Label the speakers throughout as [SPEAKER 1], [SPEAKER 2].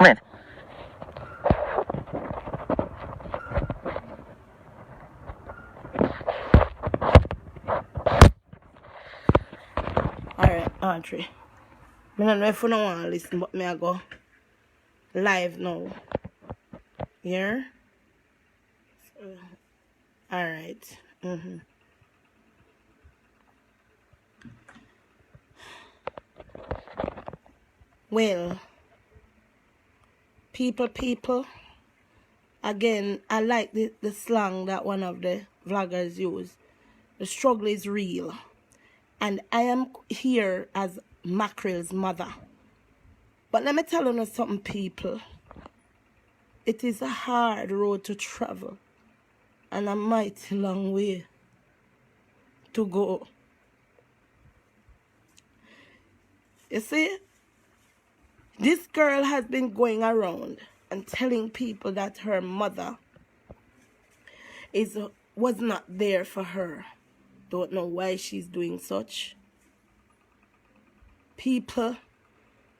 [SPEAKER 1] Lit.
[SPEAKER 2] Alright, Audrey. I don't know if you don't want to listen, but me I go live now. Here? Alright. Well, people, again, I like the slang that one of the vloggers use. The struggle is real. And I am here as Mackerel's mother. But let me tell you something, people. It is a hard road to travel and a mighty long way to go. You see, this girl has been going around and telling people that her mother was not there for her. Don't know why she's doing such. People,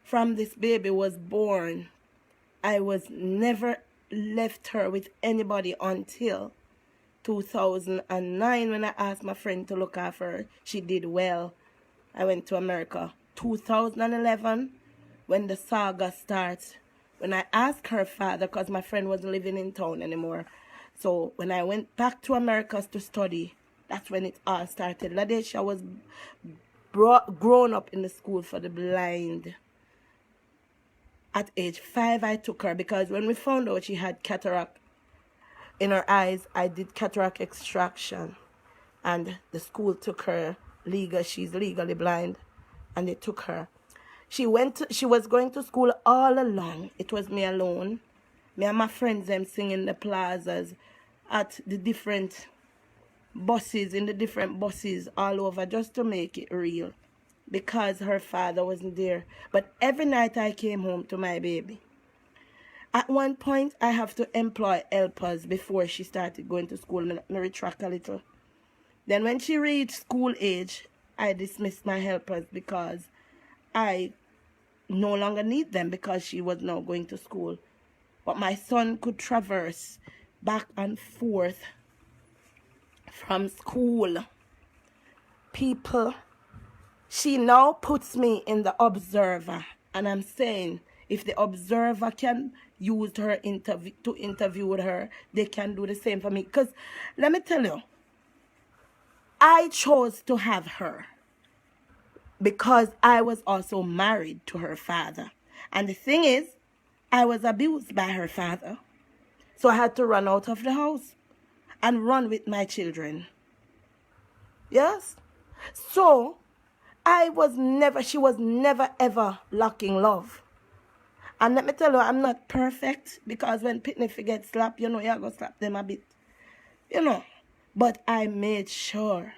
[SPEAKER 2] from this baby was born, I was never left her with anybody until 2009 when I asked my friend to look after her. She did well. I went to America. 2011, when the saga starts, when I asked her father, because my friend wasn't living in town anymore. So when I went back to America to study, that's when it all started. Ladesha was grown up in the school for the blind. At age 5, I took her because when we found out she had cataract in her eyes, I did cataract extraction. And the school took her legal. She's legally blind. And they took her. She was going to school all along. It was me alone. Me and my friends them singing the plazas at the different buses, in the different buses all over, just to make it real. Because her father wasn't there. But every night I came home to my baby. At one point, I have to employ helpers before she started going to school. Me retract a little. Then when she reached school age, I dismissed my helpers because I no longer need them because she was now going to school. But my son could traverse back and forth from school. People, she now puts me in the observer. And I'm saying, if the observer can use her to interview with her, they can do the same for me. Because let me tell you, I chose to have her because I was also married to her father. And the thing is, I was abused by her father. So I had to run out of the house and run with my children. Yes? So she was never ever lacking love. And let me tell you, I'm not perfect because when Pitney forget slap, you go slap them a bit. But I made sure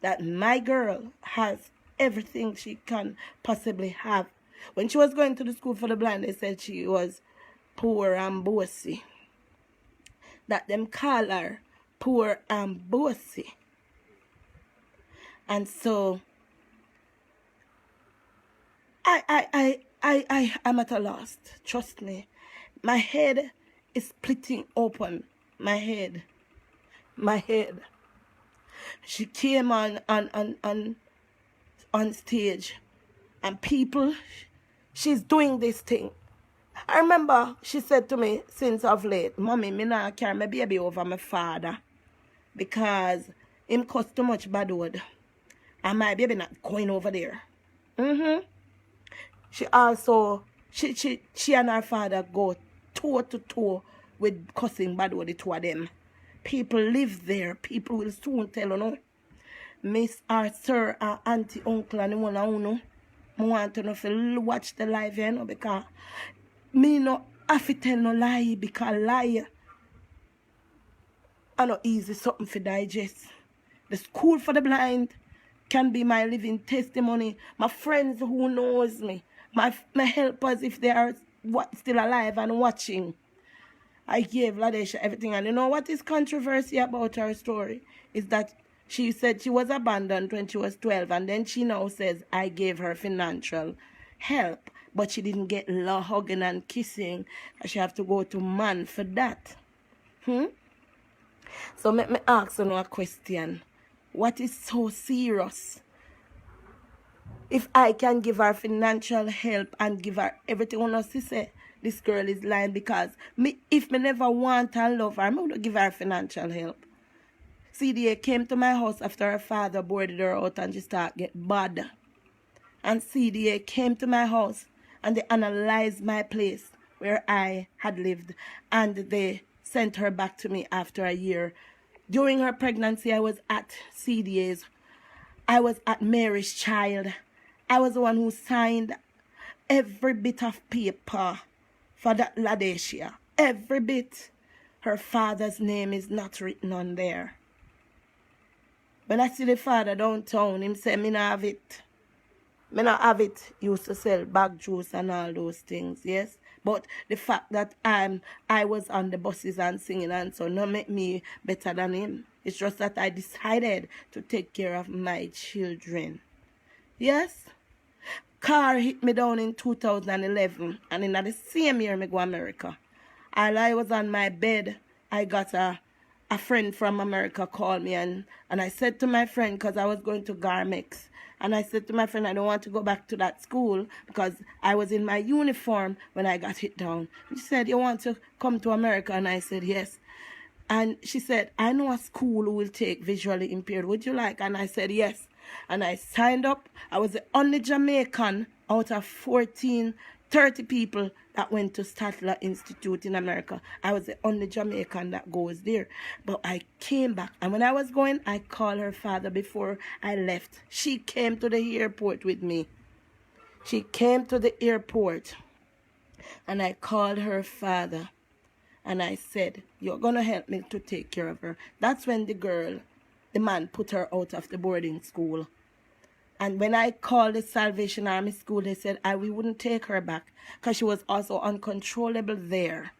[SPEAKER 2] that my girl has everything she can possibly have. When she was going to the school for the blind, they said she was poor and bossy. That them call her poor and bossy. And so I'm at a loss. Trust me. My head is splitting open. My head. She came on stage, and people, she's doing this thing. I remember she said to me since of late, Mommy, me not carry my baby over my father because him cost too much bad word. And my baby not going over there. She also, she and her father go toe to toe with cussing bad word, the two of them. People live there. People will soon tell you, Miss or Sir or Auntie, Uncle and the one and uno. I want to know if you watch the live, because me no have to tell no lie, because lie are not easy something for digest. The school for the blind can be my living testimony. My friends who knows me, my helpers if they are still alive and watching. I gave Ladesha everything. And you know what is controversy about her story? Is that she said she was abandoned when she was 12. And then she now says, I gave her financial help, but she didn't get love, hugging and kissing. She have to go to man for that. So let me ask you a question. What is so serious? If I can give her financial help and give her everything, when she say this girl is lying, because if me never want and love her, I'm going to give her financial help. CDA came to my house after her father boarded her out and she started get bad. And CDA came to my house and they analyzed my place where I had lived, and they sent her back to me after a year. During her pregnancy, I was at CDA's. I was at Mary's Child. I was the one who signed every bit of paper for that Ladecia. Every bit. Her father's name is not written on there. When I see the father downtown, him say, me not have it. Me not have it. He used to sell bag juice and all those things, yes? But the fact that I was on the buses and singing and so not make me better than him. It's just that I decided to take care of my children. Yes? Car hit me down in 2011, and in the same year I go to America. While I was on my bed, I got a friend from America called me, and I said to my friend, because I was going to Garmex, and I said to my friend, I don't want to go back to that school because I was in my uniform when I got hit down. She said, you want to come to America? And I said, yes. And she said, I know a school who will take visually impaired. Would you like? And I said, yes. And I signed up. I was the only Jamaican out of 30 people that went to Statler Institute in America. I was the only Jamaican that goes there. But I came back. And when I was going, I called her father before I left. She came to the airport with me. She came to the airport. And I called her father. And I said, you're going to help me to take care of her. That's when the man put her out of the boarding school. And when I called the Salvation Army school, they said we wouldn't take her back because she was also uncontrollable there.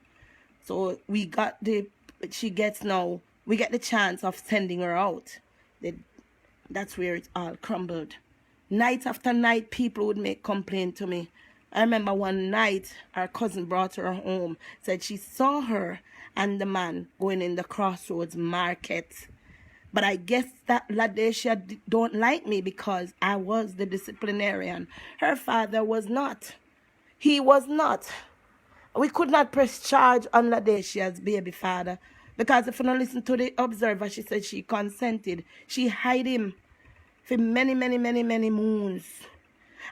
[SPEAKER 2] So we get the chance of sending her out. That's where it all crumbled. Night after night, people would make complaint to me. I remember one night, our cousin brought her home, said she saw her and the man going in the Crossroads market. But I guess that Ladecia don't like me because I was the disciplinarian. Her father was not. He was not. We could not press charge on Ladecia's baby father because if you don't listen to the observer, she said she consented. She hid him for many, many, many, many moons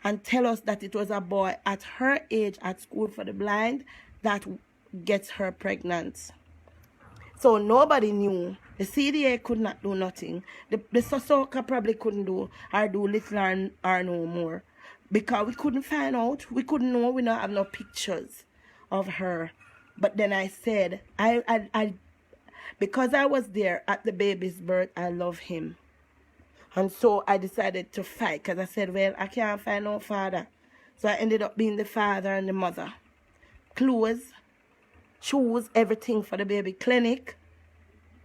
[SPEAKER 2] and tell us that it was a boy at her age at school for the blind that gets her pregnant. So nobody knew. The CDA could not do nothing. The Sosoka probably couldn't do little or no more. Because we couldn't find out. We couldn't know. We don't have no pictures of her. But then I said, because I was there at the baby's birth, I love him. And so I decided to fight. Because I said, well, I can't find no father. So I ended up being the father and the mother. Clothes, shoes, everything for the baby. Clinic.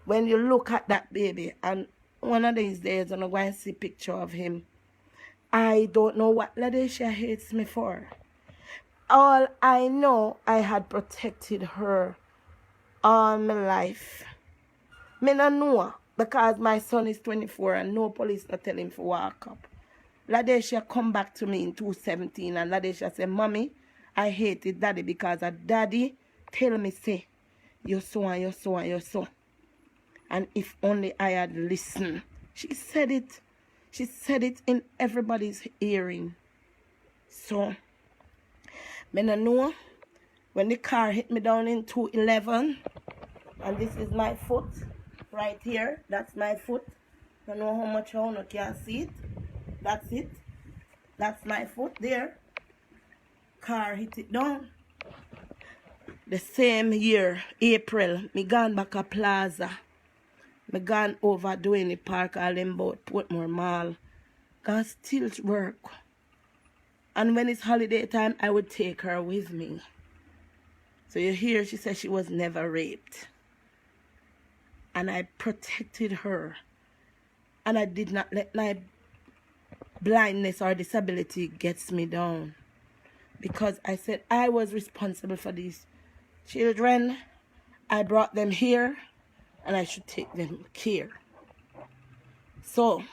[SPEAKER 2] When you look at that baby, and one of these days I'm going to see a picture of him, I don't know what Ladecia hates me for. All I know, I had protected her all my life. Me no know, because my son is 24 and no police not tell him to walk up. Ladecia come back to me in 2017 and Ladecia said, Mommy, I hated Daddy because a Daddy tell me, say, you're so and you're so and you're so. And if only I had listened. She said it. She said it in everybody's hearing. So, I don't know. When the car hit me down in 211, and this is my foot right here. That's my foot. I don't know how much you can see it. That's it. That's my foot there. Car hit it down. The same year, April, me gone back a plaza. I gone over doing the park all them about Portmore Mall. Gone still work. And when it's holiday time, I would take her with me. So you hear she said she was never raped. And I protected her. And I did not let my blindness or disability gets me down. because I said I was responsible for these children. I brought them here and I should take them care. So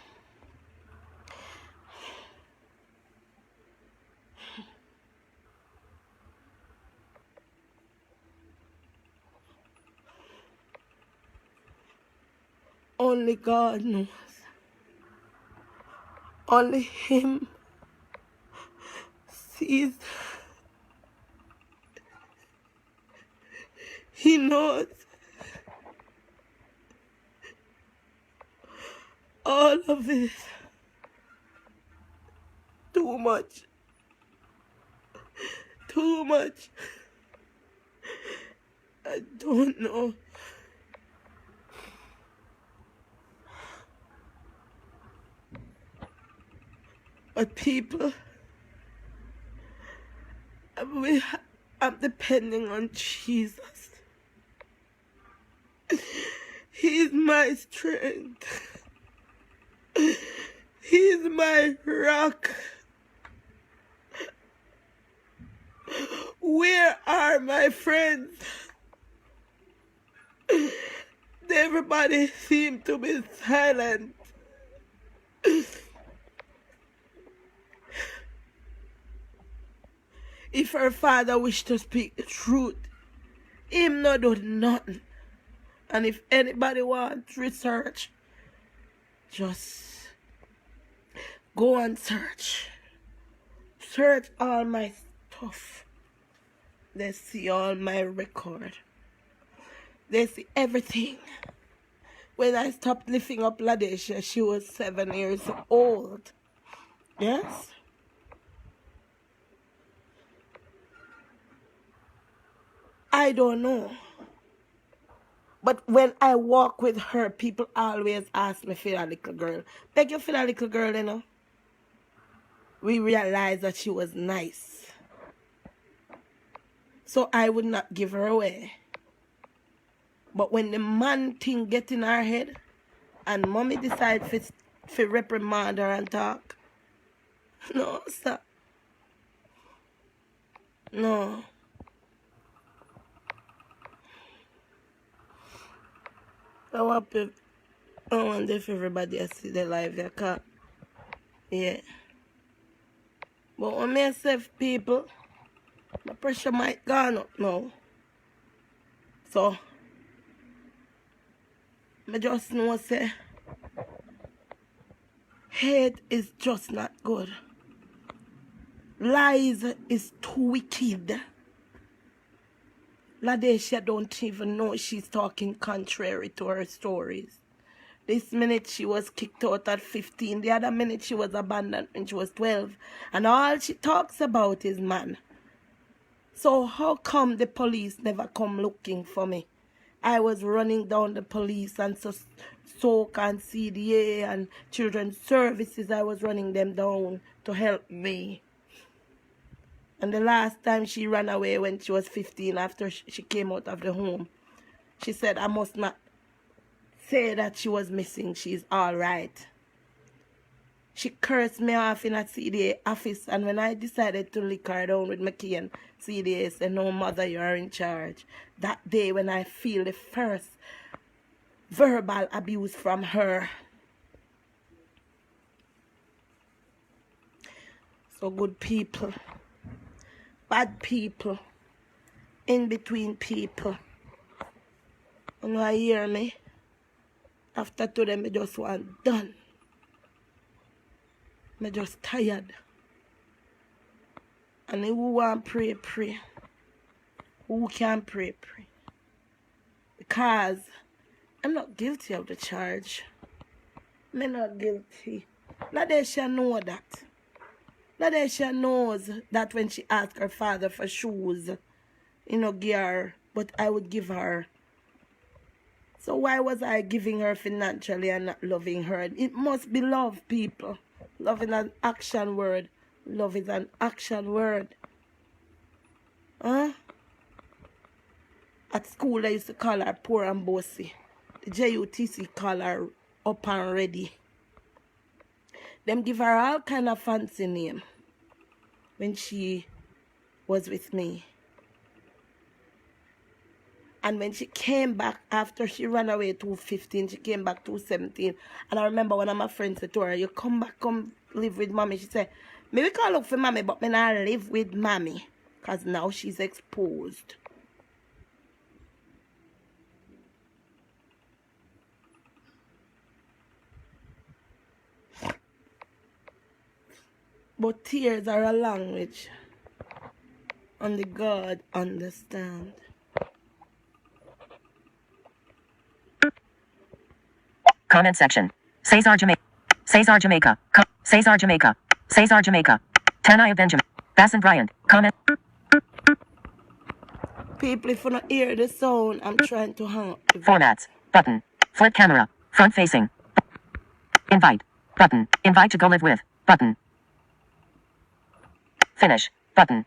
[SPEAKER 2] only God knows. Only Him sees. He knows all of this. Too much. Too much. I don't know. But people, I'm depending on Jesus. He's my strength. He's my rock. Where are my friends? Everybody seems to be silent. If her father wished to speak the truth, him not do nothing. And if anybody wants research, just go and search. Search all my stuff. They see all my record. They see everything. When I stopped lifting up Ladesha, she was 7 years old. Yes? I don't know. But when I walk with her, people always ask me for that little girl. Beg you for that little girl, you know. We realized that she was nice. So I would not give her away. But when the man thing get in her head, and mommy decide to reprimand her and talk, no, stop. No. I want if everybody see the live their car. Yeah. But when I say people, my pressure might gone up now. So I just know say hate is just not good. Lies is too wicked. Ladesha don't even know she's talking contrary to her stories. This minute she was kicked out at 15. The other minute she was abandoned when she was 12. And all she talks about is man. So how come the police never come looking for me? I was running down the police and SOC and CDA and Children's Services. I was running them down to help me. And the last time she ran away when she was 15 after she came out of the home, she said, I must not say that she was missing. She's all right. She cursed me off in a CDA office, and when I decided to lick her down with Mackerel and CDA said, no, mother, you are in charge. That day when I feel the first verbal abuse from her. So good people, bad people, in between people. You know, hear me? After today, I just want done. I just tired. And who want pray, pray. Who can pray, pray. Because I'm not guilty of the charge. I'm not guilty. Ladesha know that. Ladesha knows that when she asked her father for shoes, you know, give her, but I would give her. So why was I giving her financially and not loving her? It must be love, people. Love is an action word. Love is an action word. Huh? At school, they used to call her poor and bossy. The JUTC call her up and ready. Them give her all kind of fancy name when she was with me. And when she came back after she ran away 215, she came back 217. And I remember one of my friends said to her, you come back, come live with mommy. She said, maybe call look for mommy, but me not live with mommy. Because now she's exposed. But tears are a language. Only God understands.
[SPEAKER 1] Comment section. Cesar Jamaica. Cesar Jamaica. Cesar Jamaica. Cesar Jamaica. Tanaya Benjamin. Basson Bryant. Comment.
[SPEAKER 2] People, if you don't hear the sound, I'm trying to hang up.
[SPEAKER 1] Formats. Button. Flip camera. Front facing. Invite. Button. Invite to go live with. Button. Finish. Button.